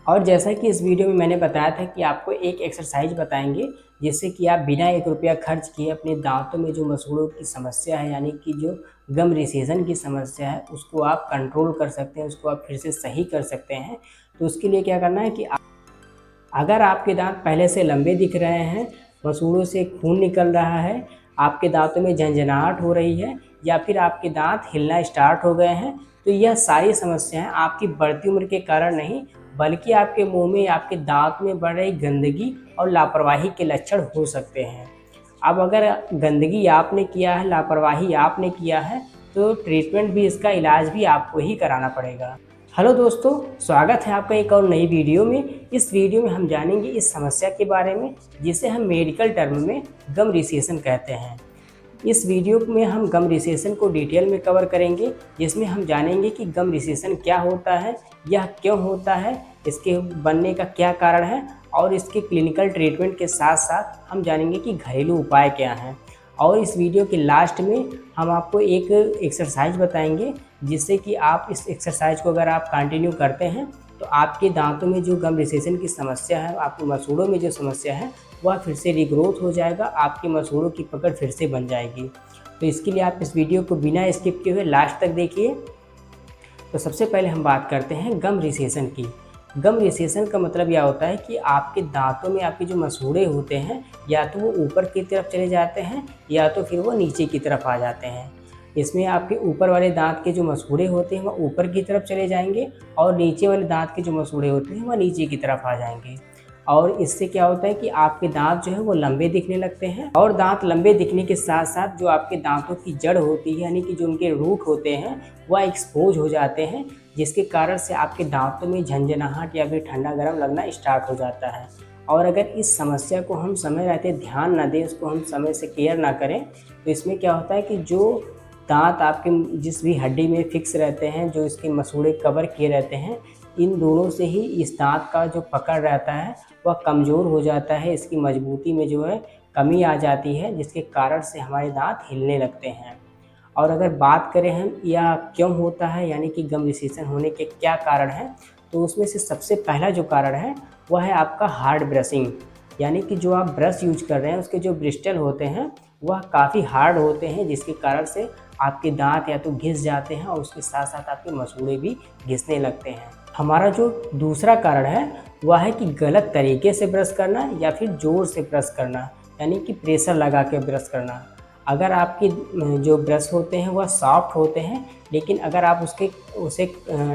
और जैसा कि इस वीडियो में मैंने बताया था कि आपको एक एक्सरसाइज बताएंगे जिससे कि आप बिना 1 रुपया खर्च किए अपने दांतों में जो मसूड़ों की समस्या है, यानी कि जो गम रिसेशन की समस्या है, उसको आप कंट्रोल कर सकते हैं, उसको आप फिर से सही कर सकते हैं। तो उसके लिए क्या करना है कि अगर आपके दांत पहले से लंबे दिख रहे हैं, मसूड़ों से खून निकल रहा है, आपके दांतों में झंझनाहट हो रही है या फिर आपके दांत हिलना स्टार्ट हो गए हैं, तो यह सारी समस्याएं आपकी बढ़ती उम्र के कारण नहीं, बल्कि आपके मुंह में, आपके दांत में बढ़ रही गंदगी और लापरवाही के लक्षण हो सकते हैं। अब अगर गंदगी आपने किया है, लापरवाही आपने किया है, तो ट्रीटमेंट भी, इसका इलाज भी आपको ही कराना पड़ेगा। हेलो दोस्तों, स्वागत है आपका एक और नई वीडियो में। इस वीडियो में हम जानेंगे इस समस्या के बारे में जिसे हम मेडिकल टर्म में गम रिसेशन कहते हैं। इस वीडियो में हम गम रिसेशन को डिटेल में कवर करेंगे, जिसमें हम जानेंगे कि गम रिसेशन क्या होता है, यह क्यों होता है, इसके बनने का क्या कारण है और इसके क्लिनिकल ट्रीटमेंट के साथ साथ हम जानेंगे कि घरेलू उपाय क्या हैं। और इस वीडियो के लास्ट में हम आपको एक एक्सरसाइज बताएंगे जिससे कि आप इस एक्सरसाइज को अगर आप कंटिन्यू करते हैं तो आपके दांतों में जो गम रिसेशन की समस्या है, आपके मसूड़ों में जो समस्या है, वह फिर से रिग्रोथ हो जाएगा, आपके मसूड़ों की पकड़ फिर से बन जाएगी। तो इसके लिए आप इस वीडियो को बिना स्किप किए हुए लास्ट तक देखिए। तो सबसे पहले हम बात करते हैं गम रिसेशन की। गम रिसेशन का मतलब यह होता है कि आपके दांतों में आपके जो मसूड़े होते हैं, या तो वो ऊपर की तरफ चले जाते हैं या तो फिर वो नीचे की तरफ आ जाते हैं। इसमें आपके ऊपर वाले दांत के जो मसूड़े होते हैं वह ऊपर की तरफ चले जाएंगे और नीचे वाले दांत के जो मसूड़े होते हैं वह नीचे की तरफ आ जाएंगे। और इससे क्या होता है कि आपके दांत जो है वो लंबे दिखने लगते हैं, और दांत लंबे दिखने के साथ साथ जो आपके दांतों की जड़ होती है, यानी कि जो उनके रूट होते हैं, वह एक्सपोज हो जाते हैं, जिसके कारण से आपके दांतों में झंझनाहट या फिर ठंडा गर्म लगना स्टार्ट हो जाता है। और अगर इस समस्या को हम समय रहते ध्यान न दें, उसको हम समय से केयर ना करें, तो इसमें क्या होता है कि जो दांत आपके जिस भी हड्डी में फिक्स रहते हैं, जो इसके मसूड़े कवर किए रहते हैं, इन दोनों से ही इस दांत का जो पकड़ रहता है वह कमज़ोर हो जाता है, इसकी मजबूती में जो है कमी आ जाती है, जिसके कारण से हमारे दांत हिलने लगते हैं। और अगर बात करें हम यह क्यों होता है, यानी कि गम रिसेशन होने के क्या कारण हैं, तो उसमें से सबसे पहला जो कारण है वह है आपका हार्ड ब्रशिंग। यानी कि जो आप ब्रश यूज कर रहे हैं उसके जो ब्रिस्टल होते हैं वह काफ़ी हार्ड होते हैं, जिसके कारण से आपके दांत या तो घिस जाते हैं और उसके साथ साथ आपके मसूड़े भी घिसने लगते हैं। हमारा जो दूसरा कारण है वह है कि गलत तरीके से ब्रश करना या फिर ज़ोर से ब्रश करना, यानी कि प्रेशर लगा के ब्रश करना। अगर आपके जो ब्रश होते हैं वह सॉफ्ट होते हैं, लेकिन अगर आप उसे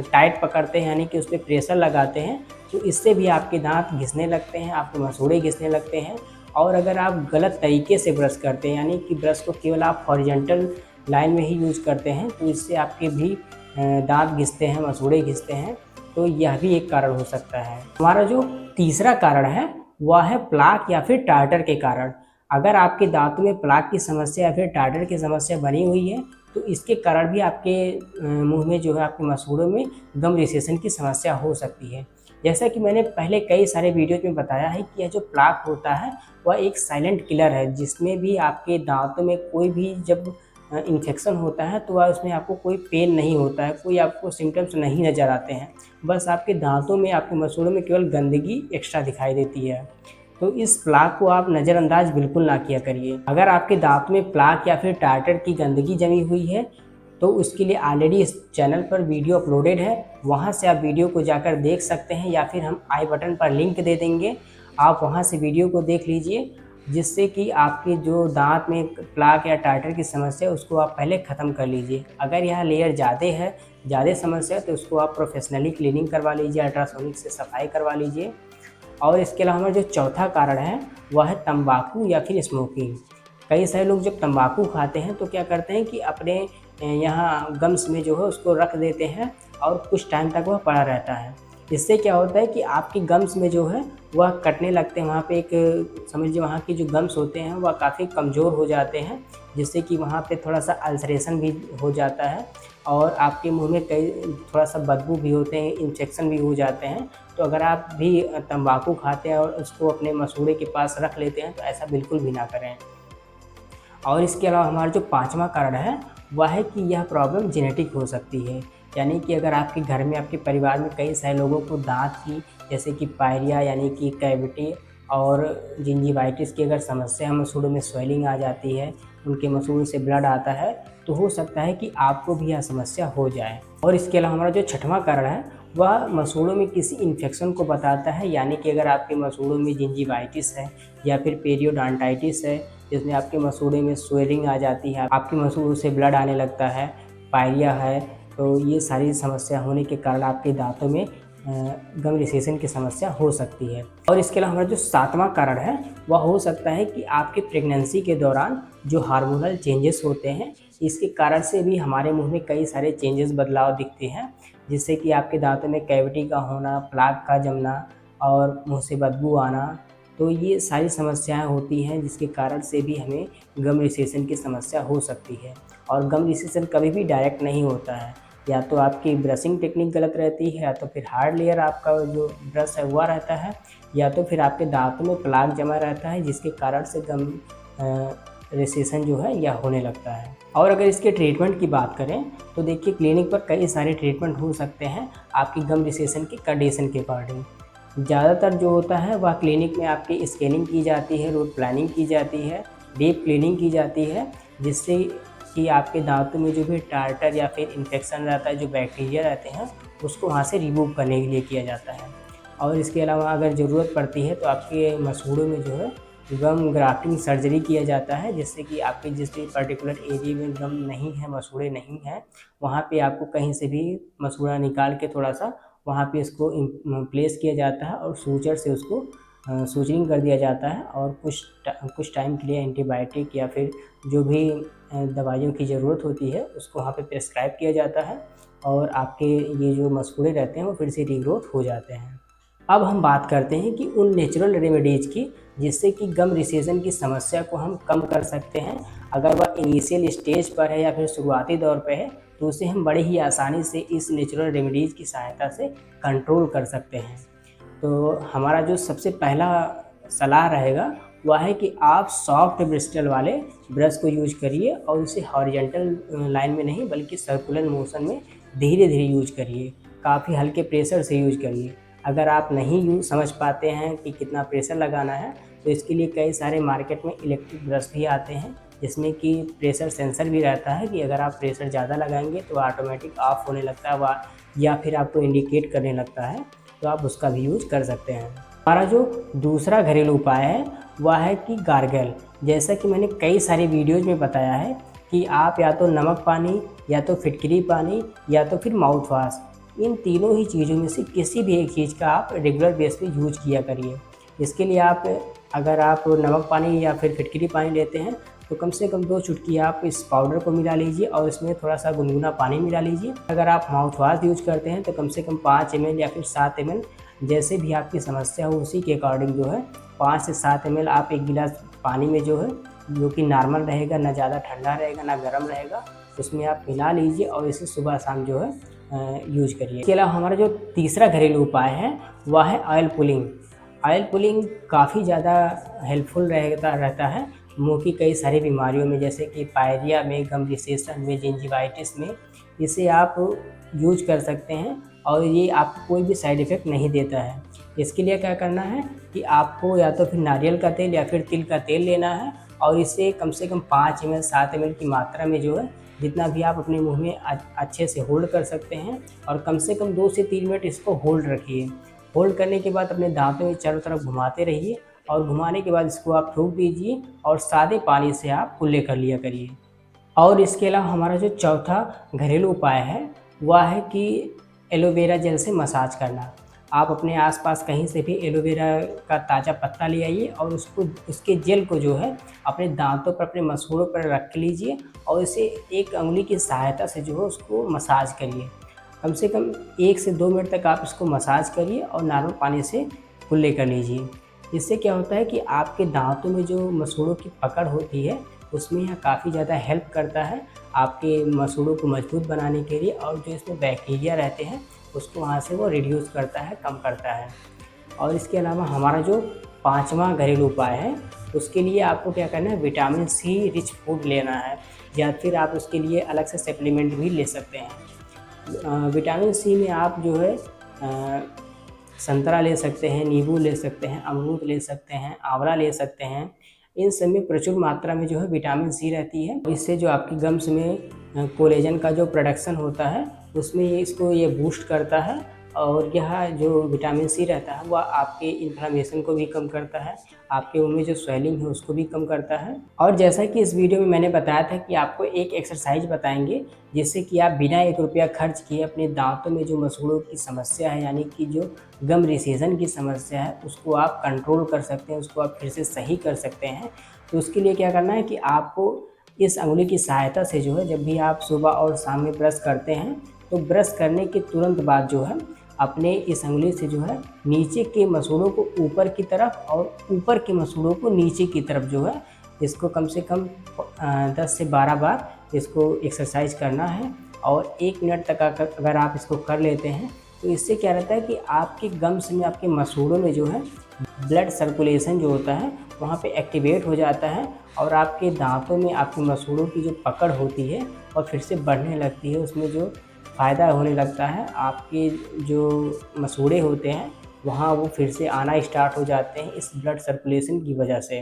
टाइट पकड़ते हैं, यानी कि उस पर प्रेशर लगाते हैं, तो इससे भी आपके दांत घिसने लगते हैं, आपके मसूड़े घिसने लगते हैं। और अगर आप गलत तरीके से ब्रश करते हैं, यानी कि ब्रश को केवल आप हॉरिजॉन्टल लाइन में ही यूज़ करते हैं, तो इससे आपके भी दांत घिसते हैं, मसूड़े घिसते हैं। तो यह भी एक कारण हो सकता है। हमारा जो तीसरा कारण है वह है प्लाक या फिर टार्टर के कारण। अगर आपके दांतों में प्लाक की समस्या या फिर टार्टर की समस्या बनी हुई है, तो इसके कारण भी आपके मुंह में जो है, आपके मसूड़ों में गम रिसेशन की समस्या हो सकती है। जैसा कि मैंने पहले कई सारे वीडियो में बताया है कि यह जो प्लाक होता है वह एक साइलेंट किलर है, जिसमें भी आपके दांतों में कोई भी जब इन्फेक्शन होता है तो वह उसमें आपको कोई पेन नहीं होता है, कोई आपको सिम्टम्स नहीं नज़र आते हैं, बस आपके दांतों में, आपके मसूड़ों में केवल गंदगी एक्स्ट्रा दिखाई देती है। तो इस प्लाक को आप नज़रअंदाज बिल्कुल ना किया करिए। अगर आपके दांत में प्लाक या फिर टार्टर की गंदगी जमी हुई है तो उसके लिए ऑलरेडी इस चैनल पर वीडियो अपलोडेड है, वहाँ से आप वीडियो को जाकर देख सकते हैं, या फिर हम आई बटन पर लिंक दे देंगे, आप वहाँ से वीडियो को देख लीजिए, जिससे कि आपके जो दांत में प्लाक या टार्टर की समस्या है उसको आप पहले ख़त्म कर लीजिए। अगर यह लेयर ज़्यादा समस्या है तो उसको आप प्रोफेशनली क्लीनिंग करवा लीजिए, अल्ट्रासोनिक से सफाई करवा लीजिए। और इसके अलावा हमारा जो चौथा कारण है वह है तंबाकू या फिर स्मोकिंग। कई सारे लोग जब तंबाकू खाते हैं तो क्या करते हैं कि अपने यहाँ गम्स में जो है उसको रख देते हैं और कुछ टाइम तक वह पड़ा रहता है। इससे क्या होता है कि आपकी गम्स में जो है वह कटने लगते हैं, वहाँ पे एक समझिए वहाँ की जो गम्स होते हैं वह काफ़ी कमज़ोर हो जाते हैं, जिससे कि वहाँ पे थोड़ा सा अल्सरेशन भी हो जाता है और आपके मुंह में कई थोड़ा सा बदबू भी होते हैं, इन्फेक्शन भी हो जाते हैं। तो अगर आप भी तंबाकू खाते हैं और उसको अपने मसूड़े के पास रख लेते हैं तो ऐसा बिल्कुल भी ना करें। और इसके अलावा हमारा जो पाँचवा कारण है वह है कि यह प्रॉब्लम जेनेटिक हो सकती है। यानी कि अगर आपके घर में, आपके परिवार में कई सारे लोगों को दाँत की, जैसे कि पायरिया यानी कि कैविटी और जिंजिवाइटिस की अगर समस्या, मसूड़ों में स्वेलिंग आ जाती है, उनके मसूड़ों से ब्लड आता है, तो हो सकता है कि आपको भी यह समस्या हो जाए। और इसके अलावा हमारा जो छठवां कारण है वह मसूड़ों में किसी इन्फेक्शन को बताता है, यानी कि अगर आपके मसूड़ों में जिंजिवाइटिस है या फिर पेरियोडोंटाइटिस है, जिसमें आपके मसूड़े में स्वेलिंग आ जाती है, आपके मसूड़ों से ब्लड आने लगता है, पायरिया है, तो ये सारी समस्या होने के कारण आपके दांतों में गम रिसेशन की समस्या हो सकती है। और इसके अलावा हमारा जो सातवां कारण है वह हो सकता है कि आपके प्रेगनेंसी के दौरान जो हार्मोनल चेंजेस होते हैं, इसके कारण से भी हमारे मुंह में कई सारे चेंजेस, बदलाव दिखते हैं, जिससे कि आपके दांतों में कैविटी का होना, प्लाक का जमना और मुंह से बदबू आना। तो ये सारी समस्याएं होती हैं जिसके कारण से भी हमें गम रिसेशन की समस्या हो सकती है। और गम रिसेशन कभी भी डायरेक्ट नहीं होता है, या तो आपकी ब्रशिंग टेक्निक गलत रहती है, या तो फिर हार्ड लेयर आपका जो ब्रश है हुआ रहता है, या तो फिर आपके दांतों में प्लाक जमा रहता है, जिसके कारण से गम रिसेशन जो है यह होने लगता है। और अगर इसके ट्रीटमेंट की बात करें तो देखिए, क्लिनिक पर कई सारे ट्रीटमेंट हो सकते हैं आपकी गम रिसेशन की कंडीशन के अकॉर्डिंग। ज़्यादातर जो होता है वह क्लिनिक में आपकी स्कैनिंग की जाती है, रूट प्लानिंग की जाती है, डीप क्लीनिंग की जाती है, जिससे कि आपके दांतों में जो भी टार्टर या फिर इन्फेक्शन रहता है, जो बैक्टीरिया रहते हैं, उसको वहाँ से रिमूव करने के लिए किया जाता है। और इसके अलावा अगर ज़रूरत पड़ती है तो आपके मसूड़ों में जो है गम ग्राफ्टिंग सर्जरी किया जाता है, जिससे कि आपके जिस भी पर्टिकुलर एरिया में गम नहीं है, मसूड़े नहीं हैं, वहाँ पे आपको कहीं से भी मसूड़ा निकाल के थोड़ा सा वहाँ पे इसको प्लेस किया जाता है और सूचर से उसको सूचरिंग कर दिया जाता है, और कुछ टाइम के लिए एंटीबायोटिक या फिर जो भी दवाइयों की ज़रूरत होती है उसको वहाँ पे प्रेस्क्राइब किया जाता है, और आपके ये जो मसूड़े रहते हैं वो फिर से रीग्रोथ हो जाते हैं। अब हम बात करते हैं कि उन नेचुरल रेमेडीज़ की जिससे कि गम रिसेशन की समस्या को हम कम कर सकते हैं। अगर वह इनिशियल स्टेज पर है या फिर शुरुआती दौर पे है, तो उसे हम बड़े ही आसानी से इस नेचुरल रेमेडीज़ की सहायता से कंट्रोल कर सकते हैं। तो हमारा जो सबसे पहला सलाह रहेगा वह है कि आप सॉफ्ट ब्रिस्टल वाले ब्रश को यूज करिए, और उसे हॉरिजॉन्टल लाइन में नहीं बल्कि सर्कुलर मोशन में धीरे धीरे यूज करिए, काफ़ी हल्के प्रेशर से यूज करिए। अगर आप नहीं समझ पाते हैं कि कितना प्रेशर लगाना है, तो इसके लिए कई सारे मार्केट में इलेक्ट्रिक ब्रश भी आते हैं, जिसमें कि प्रेशर सेंसर भी रहता है कि अगर आप प्रेशर ज़्यादा लगाएंगे तो ऑटोमेटिक ऑफ होने लगता है या फिर आपको इंडिकेट करने लगता है, तो आप उसका भी यूज कर सकते हैं। हमारा जो दूसरा घरेलू उपाय है वह है कि गार्गल। जैसा कि मैंने कई सारी वीडियोज़ में बताया है कि आप या तो नमक पानी, या तो फिटकरी पानी, या तो फिर माउथ वॉश, इन तीनों ही चीज़ों में से किसी भी एक चीज़ का आप रेगुलर बेस पे यूज किया करिए। इसके लिए अगर आप नमक पानी या फिर फिटकरी पानी लेते हैं तो कम से कम 2 चुटकी आप इस पाउडर को मिला लीजिए और इसमें थोड़ा सा गुनगुना पानी मिला लीजिए। अगर आप माउथ वॉश यूज करते हैं तो कम से कम 5 ml या फिर 7 ml, जैसे भी आपकी समस्या हो उसी के अकॉर्डिंग जो है 5 से 7 ml आप एक गिलास पानी में जो है, जो कि नॉर्मल रहेगा, ना ज़्यादा ठंडा रहेगा ना गर्म रहेगा, उसमें आप मिला लीजिए और इसे सुबह शाम जो है यूज करिए। इसके अलावा हमारा जो तीसरा घरेलू उपाय है वह है ऑयल पुलिंग। ऑयल पुलिंग काफ़ी ज़्यादा हेल्पफुल रहता है मुंह की कई सारी बीमारियों में, जैसे कि पायरिया में, गम रिसेशन में, जिंजिवाइटिस में। इसे आप यूज कर सकते हैं और ये आपको कोई भी साइड इफ़ेक्ट नहीं देता है। इसके लिए क्या करना है कि आपको या तो फिर नारियल का तेल या फिर तिल का तेल लेना है, और इसे कम से कम 5 ml 7 ml की मात्रा में जो है, जितना भी आप अपने मुंह में अच्छे से होल्ड कर सकते हैं, और कम से कम 2 से 3 मिनट इसको होल्ड रखिए। होल्ड करने के बाद अपने दांतों में चारों तरफ घुमाते रहिए, और घुमाने के बाद इसको आप थूक दीजिए और सादे पानी से आप कुल्ले कर लिया करिए। और इसके अलावा हमारा जो चौथा घरेलू उपाय है वह है कि एलोवेरा जेल से मसाज करना। आप अपने आसपास कहीं से भी एलोवेरा का ताज़ा पत्ता ले आइए और उसके जेल को जो है अपने दांतों पर, अपने मसूड़ों पर रख लीजिए, और इसे एक अंगुली की सहायता से जो है उसको मसाज करिए। कम से कम 1 से 2 मिनट तक आप इसको मसाज करिए और नॉर्मल पानी से कुल्ले कर लीजिए। इससे क्या होता है कि आपके दांतों में जो मसूड़ों की पकड़ होती है उसमें यह काफ़ी ज़्यादा हेल्प करता है आपके मसूड़ों को मजबूत बनाने के लिए, और जो इसमें बैक्टीरिया रहते हैं उसको वहाँ से वो रिड्यूस करता है, कम करता है। और इसके अलावा हमारा जो पाँचवा घरेलू उपाय है उसके लिए आपको क्या करना है, विटामिन सी रिच फूड लेना है, या फिर आप उसके लिए अलग से सप्लीमेंट भी ले सकते हैं। विटामिन सी में आप जो है संतरा ले सकते हैं, नींबू ले सकते हैं, अमरूद ले सकते हैं, आंवला ले सकते हैं। इन सब में प्रचुर मात्रा में जो है विटामिन सी रहती है। इससे जो आपकी गम्स में कोलेजन का जो प्रोडक्शन होता है उसमें ये बूस्ट करता है, और यह जो विटामिन सी रहता है वह आपके इन्फ्लेमेशन को भी कम करता है, आपके मुँह में जो स्वेलिंग है उसको भी कम करता है। और जैसा कि इस वीडियो में मैंने बताया था कि आपको एक एक्सरसाइज बताएंगे जिससे कि आप बिना 1 रुपया खर्च किए अपने दांतों में जो मसूड़ों की समस्या है, यानी कि जो गम रिसेजन की समस्या है, उसको आप कंट्रोल कर सकते हैं, उसको आप फिर से सही कर सकते हैं। तो उसके लिए क्या करना है कि आपको इस अंगुली की सहायता से जो है, जब भी आप सुबह और शाम में ब्रश करते हैं तो ब्रश करने के तुरंत बाद जो है अपने इस अंगुली से जो है नीचे के मसूड़ों को ऊपर की तरफ और ऊपर के मसूड़ों को नीचे की तरफ जो है इसको कम से कम 10 से 12 बार इसको एक्सरसाइज करना है। और 1 मिनट तक अगर आप इसको कर लेते हैं तो इससे क्या रहता है कि आपके गम्स में, आपके मसूड़ों में जो है ब्लड सर्कुलेशन जो होता है वहाँ पे एक्टिवेट हो जाता है, और आपके दांतों में आपके मसूड़ों की जो पकड़ होती है और फिर से बढ़ने लगती है, उसमें जो फ़ायदा होने लगता है। आपके जो मसूड़े होते हैं वहाँ वो फिर से आना स्टार्ट हो जाते हैं इस ब्लड सर्कुलेशन की वजह से।